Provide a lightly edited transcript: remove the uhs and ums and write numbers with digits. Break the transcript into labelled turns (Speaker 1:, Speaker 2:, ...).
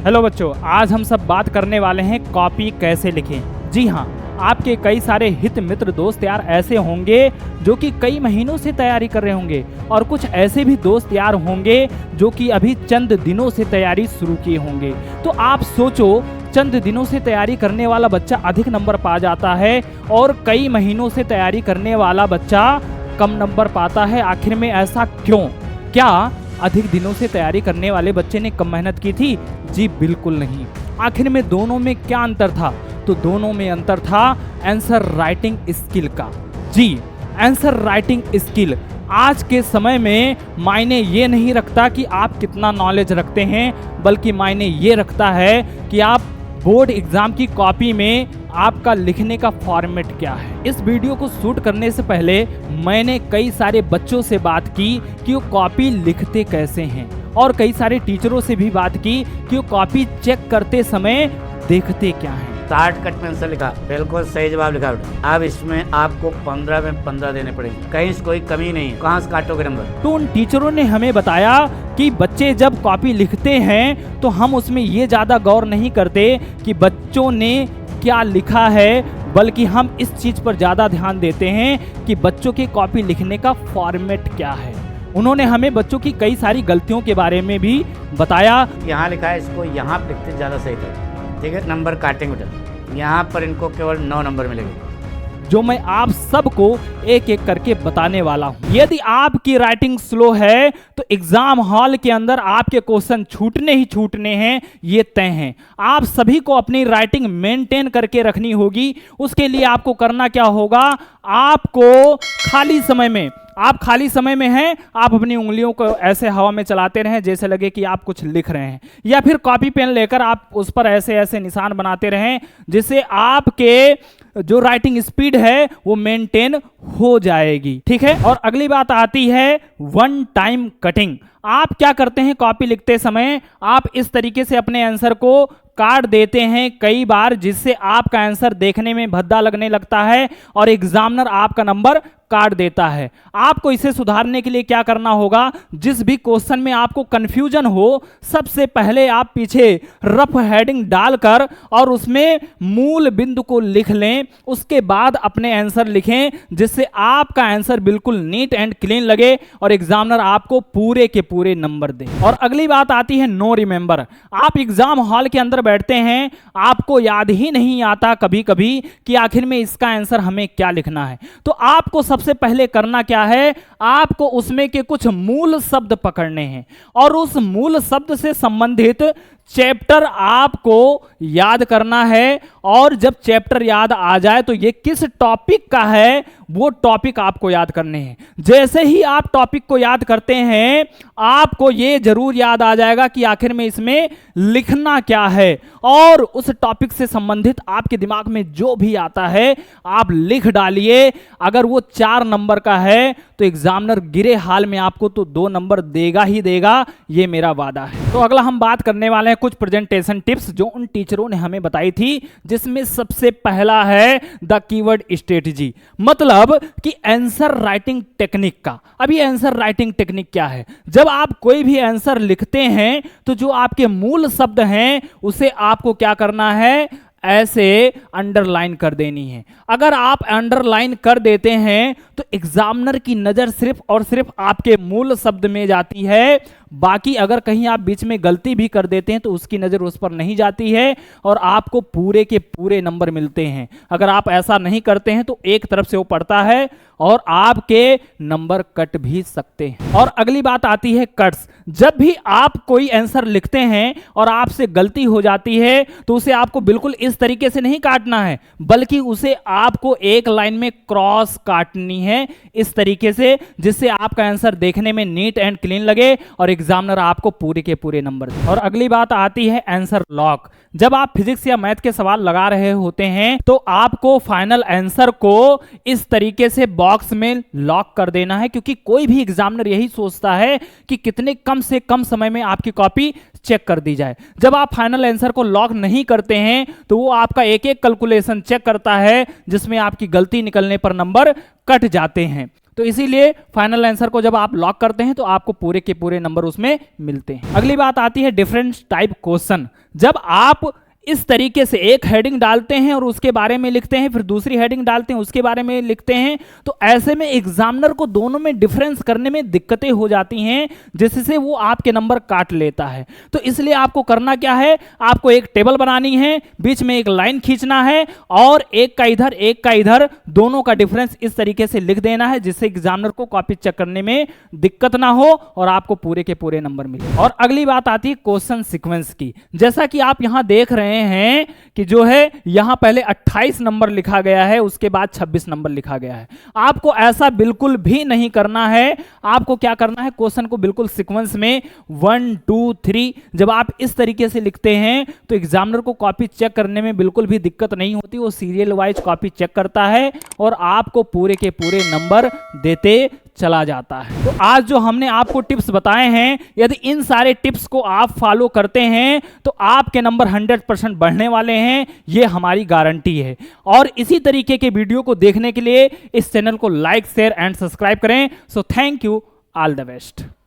Speaker 1: Hello बच्चों, आज हम सब बात करने वाले हैं कॉपी कैसे लिखें। जी हाँ, आपके कई सारे हित मित्र दोस्त यार ऐसे होंगे जो कि कई महीनों से तैयारी कर रहे होंगे और कुछ ऐसे भी दोस्त यार होंगे जो कि अभी चंद दिनों से तैयारी शुरू किए होंगे। तो आप सोचो, चंद दिनों से तैयारी करने वाला बच्चा अधिक नंबर पा जाता है और कई महीनों से तैयारी करने वाला बच्चा कम नंबर पाता है। आखिर में ऐसा क्यों? क्या अधिक दिनों से तैयारी करने वाले बच्चे ने कम मेहनत की थी? जी बिल्कुल नहीं। आखिर में दोनों में क्या अंतर था? तो दोनों में अंतर था आंसर राइटिंग स्किल का। जी, आंसर राइटिंग स्किल आज के समय में मायने ये नहीं रखता कि आप कितना नॉलेज रखते हैं, बल्कि मायने ये रखता है कि आप बोर्ड एग्जाम की कॉपी में आपका लिखने का फॉर्मेट क्या है। इस वीडियो को शूट करने से पहले मैंने कई सारे बच्चों से बात की कि वो कॉपी लिखते कैसे हैं और कई सारे टीचरों से भी बात की कि वो कॉपी चेक करते समय देखते क्या हैं।
Speaker 2: 60 कट में आंसर लिखा, बिल्कुल सही जवाब लिखा बेटा। अब इसमें आपको 15 में 15 देने पड़ेंगे, कहीं से कोई कमी नहीं है। कहाँ से काटोगे नंबर?
Speaker 1: तो उन टीचरों ने हमें बताया कि बच्चे जब कॉपी लिखते हैं तो हम उसमें ये ज़्यादा गौर नहीं करते कि बच्चों ने क्या लिखा है, बल्कि हम इस चीज़ पर ज़्यादा ध्यान देते हैं कि बच्चों के कॉपी लिखने का फॉर्मेट क्या है। उन्होंने हमें बच्चों की कई सारी गलतियों के बारे में भी बताया।
Speaker 2: यहाँ लिखा है, इसको यहाँ पे लिखते ज़्यादा सही था। ठीक है, नंबर काटेंगे बेटा। यहाँ पर इनको केवल 9 नंबर मिलेंगे,
Speaker 1: जो मैं आप सबको एक एक करके बताने वाला हूं। यदि आपकी राइटिंग स्लो है तो एग्जाम हॉल के अंदर आपके क्वेश्चन छूटने ही छूटने हैं, ये तय हैं। आप सभी को अपनी राइटिंग मेंटेन करके रखनी होगी। उसके लिए आपको करना क्या होगा? आपको खाली समय में हैं, आप अपनी उंगलियों को ऐसे हवा में चलाते रहें जैसे लगे कि आप कुछ लिख रहे हैं, या फिर कॉपी पेन लेकर आप उस पर ऐसे ऐसे निशान बनाते रहें जिससे आपके जो राइटिंग स्पीड है वो मेंटेन हो जाएगी। ठीक है। और अगली बात आती है वन टाइम कटिंग। आप क्या करते हैं कॉपी लिखते समय? आप इस तरीके से अपने आंसर को काट देते हैं कई बार, जिससे आपका आंसर देखने में भद्दा लगने लगता है और एग्जामिनर आपका नंबर काट देता है। आपको इसे सुधारने के लिए क्या करना होगा? जिस भी क्वेश्चन में आपको कंफ्यूजन हो, सबसे पहले आप पीछे रफ हेडिंग डालकर और उसमें मूल बिंदु को लिख लें। उसके बाद अपने आंसर लिखें, जिससे आपका आंसर बिल्कुल नीट एंड क्लीन लगे और एग्जामिनर आपको पूरे के पूरे नंबर दे। और अगली बात आती है नो रिमेंबर। आप एग्जाम हॉल के अंदर बैठते हैं, आपको याद ही नहीं आता कभी कभी कि आखिर में इसका आंसर हमें क्या लिखना है। तो आपको सबसे पहले करना क्या है? आपको उसमें के कुछ मूल शब्द पकड़ने हैं और उस मूल शब्द से संबंधित चैप्टर आपको याद करना है। और जब चैप्टर याद आ जाए तो ये किस टॉपिक का है वो टॉपिक आपको याद करने हैं। जैसे ही आप टॉपिक को याद करते हैं, आपको ये जरूर याद आ जाएगा कि आखिर में इसमें लिखना क्या है, और उस टॉपिक से संबंधित आपके दिमाग में जो भी आता है आप लिख डालिए। अगर वो 4 नंबर का है तो एग्जामिनर गिरे हाल में आपको तो 2 नंबर देगा ही देगा, ये मेरा वादा है। तो अगला हम बात करने वाले हैं कुछ प्रेजेंटेशन टिप्स जो उन टीचरों ने हमें बताई थी, जिसमें सबसे पहला है द कीवर्ड स्ट्रेटजी, मतलब कि आंसर राइटिंग टेक्निक का। अब ये आंसर राइटिंग टेक्निक क्या है? जब आप कोई भी आंसर लिखते हैं तो जो आपके मूल शब्द हैं उसे आपको क्या करना है? ऐसे अंडरलाइन कर देनी है। अगर आप अंडरलाइन कर देते हैं तो एग्जामिनर की नजर सिर्फ और सिर्फ आपके मूल शब्द में जाती है। बाकी अगर कहीं आप बीच में गलती भी कर देते हैं तो उसकी नजर उस पर नहीं जाती है और आपको पूरे के पूरे नंबर मिलते हैं। अगर आप ऐसा नहीं करते हैं तो एक तरफ से वो पड़ता है और आपके नंबर कट भी सकते हैं। और अगली बात आती है कट्स। जब भी आप कोई आंसर लिखते हैं और आपसे गलती हो जाती है तो उसे आपको बिल्कुल इस तरीके से नहीं काटना है, बल्कि उसे आपको एक लाइन में क्रॉस काटनी है इस तरीके से, जिससे आपका आंसर देखने में नीट एंड क्लीन लगे और एग्जामिनर आपको पूरे के पूरे नंबर दे। और अगली बात आती है आंसर लॉक। जब आप फिजिक्स या मैथ के सवाल लगा रहे होते हैं तो आपको फाइनल आंसर को इस तरीके से बॉक्स में लॉक कर देना है, क्योंकि कोई भी एग्जामिनर यही सोचता है कि कितने कम से कम समय में आपकी कॉपी चेक कर दी जाए। जब आप फाइनल आंसर को लॉक नहीं करते हैं तो वो आपका एक एक कैलकुलेशन चेक करता है, जिसमें आपकी गलती निकलने पर नंबर कट जाते हैं। तो इसीलिए फाइनल आंसर को जब आप लॉक करते हैं तो आपको पूरे के पूरे नंबर उसमें मिलते हैं। अगली बात आती है डिफरेंट टाइप क्वेश्चन। जब आप इस तरीके से एक हेडिंग डालते हैं और उसके बारे में लिखते हैं, फिर दूसरी हेडिंग डालते हैं उसके बारे में लिखते हैं, तो ऐसे में एग्जामिनर को दोनों में डिफरेंस करने में दिक्कतें हो जाती हैं, जिससे वो आपके नंबर काट लेता है। तो इसलिए आपको करना क्या है, आपको एक टेबल बनानी है, बीच में एक लाइन खींचना है और एक का इधर एक का इधर, दोनों का डिफरेंस इस तरीके से लिख देना है, जिससे एग्जामिनर को कॉपी चेक करने में दिक्कत ना हो और आपको पूरे के पूरे नंबर मिले। और अगली बात आती है क्वेश्चन सीक्वेंस की। जैसा कि आप यहां देख रहे हैं कि जो है यहां पहले 28 नंबर लिखा गया है, उसके बाद 26 नंबर लिखा गया है। आपको ऐसा बिल्कुल भी नहीं करना है। आपको क्या करना है, क्वेश्चन को बिल्कुल सीक्वेंस में 1 2 3 जब आप इस तरीके से लिखते हैं तो एग्जामिनर को कॉपी चेक करने में बिल्कुल भी दिक्कत नहीं होती। वो सीरियल वाइज कॉपी चेक करता है और आपको पूरे के पूरे नंबर देते चला जाता है। तो आज जो हमने आपको टिप्स बताए हैं, यदि इन सारे टिप्स को आप फॉलो करते हैं तो आपके नंबर 100% बढ़ने वाले हैं, ये हमारी गारंटी है। और इसी तरीके के वीडियो को देखने के लिए इस चैनल को लाइक शेयर एंड सब्सक्राइब करें। So thank you, all the best.